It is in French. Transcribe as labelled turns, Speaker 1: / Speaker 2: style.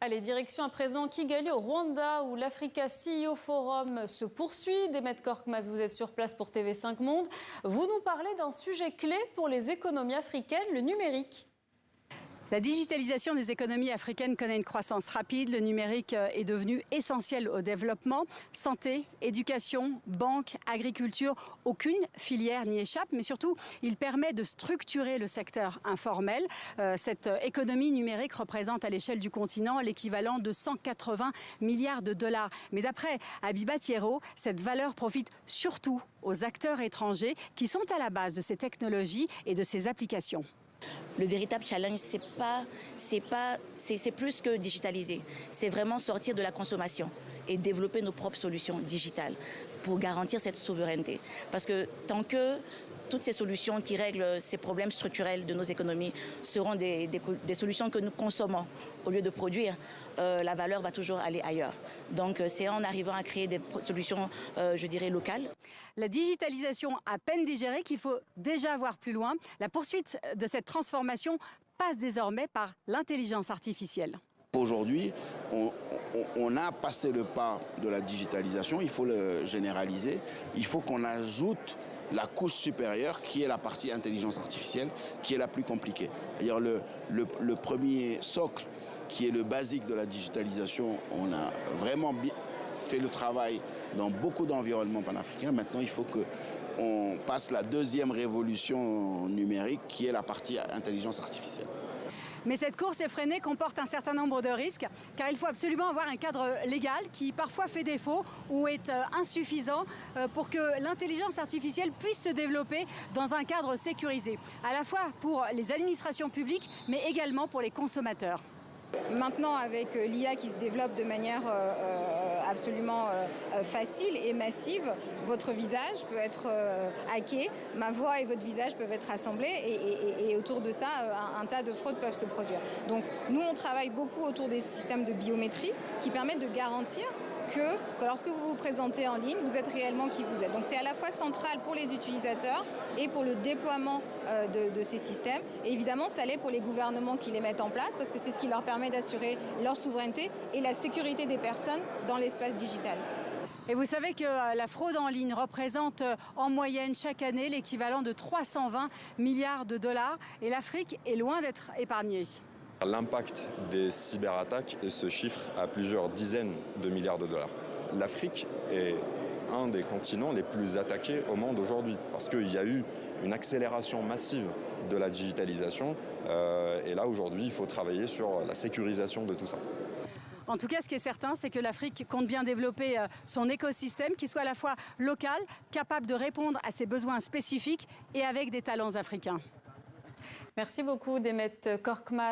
Speaker 1: Allez, direction à présent Kigali au Rwanda où l'Africa CEO Forum se poursuit. Demet Korkmaz, vous êtes sur place pour TV5 Monde. Vous nous parlez d'un sujet clé pour les économies africaines, le numérique.
Speaker 2: La digitalisation des économies africaines connaît une croissance rapide. Le numérique est devenu essentiel au développement. Santé, éducation, banque, agriculture, aucune filière n'y échappe. Mais surtout, il permet de structurer le secteur informel. Cette économie numérique représente à l'échelle du continent l'équivalent de 180 milliards de dollars. Mais d'après Abiba Thiero, cette valeur profite surtout aux acteurs étrangers qui sont à la base de ces technologies et de ces applications.
Speaker 3: Le véritable challenge, c'est plus que digitaliser. C'est vraiment sortir de la consommation et développer nos propres solutions digitales pour garantir cette souveraineté. Parce que tant que toutes ces solutions qui règlent ces problèmes structurels de nos économies seront des solutions que nous consommons au lieu de produire, la valeur va toujours aller ailleurs. Donc c'est en arrivant à créer des solutions, je dirais, locales.
Speaker 2: La digitalisation à peine digérée qu'il faut déjà voir plus loin. La poursuite de cette transformation passe désormais par l'intelligence artificielle.
Speaker 4: Aujourd'hui, on a passé le pas de la digitalisation, il faut le généraliser, il faut qu'on ajoute la couche supérieure qui est la partie intelligence artificielle, qui est la plus compliquée. D'ailleurs, le premier socle, qui est le basique de la digitalisation, on a vraiment fait le travail dans beaucoup d'environnements panafricains. Maintenant, il faut qu'on passe la deuxième révolution numérique, qui est la partie intelligence artificielle.
Speaker 2: Mais cette course effrénée comporte un certain nombre de risques, car il faut absolument avoir un cadre légal qui parfois fait défaut ou est insuffisant pour que l'intelligence artificielle puisse se développer dans un cadre sécurisé, à la fois pour les administrations publiques, mais également pour les consommateurs.
Speaker 5: Maintenant, avec l'IA qui se développe de manière absolument facile et massive, votre visage peut être hacké, ma voix et votre visage peuvent être assemblés et autour de ça, un tas de fraudes peuvent se produire. Donc nous, on travaille beaucoup autour des systèmes de biométrie qui permettent de garantir que lorsque vous vous présentez en ligne, vous êtes réellement qui vous êtes. Donc c'est à la fois central pour les utilisateurs et pour le déploiement de ces systèmes. Et évidemment, ça l'est pour les gouvernements qui les mettent en place parce que c'est ce qui leur permet d'assurer leur souveraineté et la sécurité des personnes dans l'espace digital.
Speaker 2: Et vous savez que la fraude en ligne représente en moyenne chaque année l'équivalent de 320 milliards de dollars et l'Afrique est loin d'être épargnée.
Speaker 6: L'impact des cyberattaques se chiffre à plusieurs dizaines de milliards de dollars. L'Afrique est un des continents les plus attaqués au monde aujourd'hui parce qu'il y a eu une accélération massive de la digitalisation et là aujourd'hui il faut travailler sur la sécurisation de tout ça.
Speaker 2: En tout cas, ce qui est certain, c'est que l'Afrique compte bien développer son écosystème qui soit à la fois local, capable de répondre à ses besoins spécifiques et avec des talents africains.
Speaker 1: Merci beaucoup Demet Korkmaz.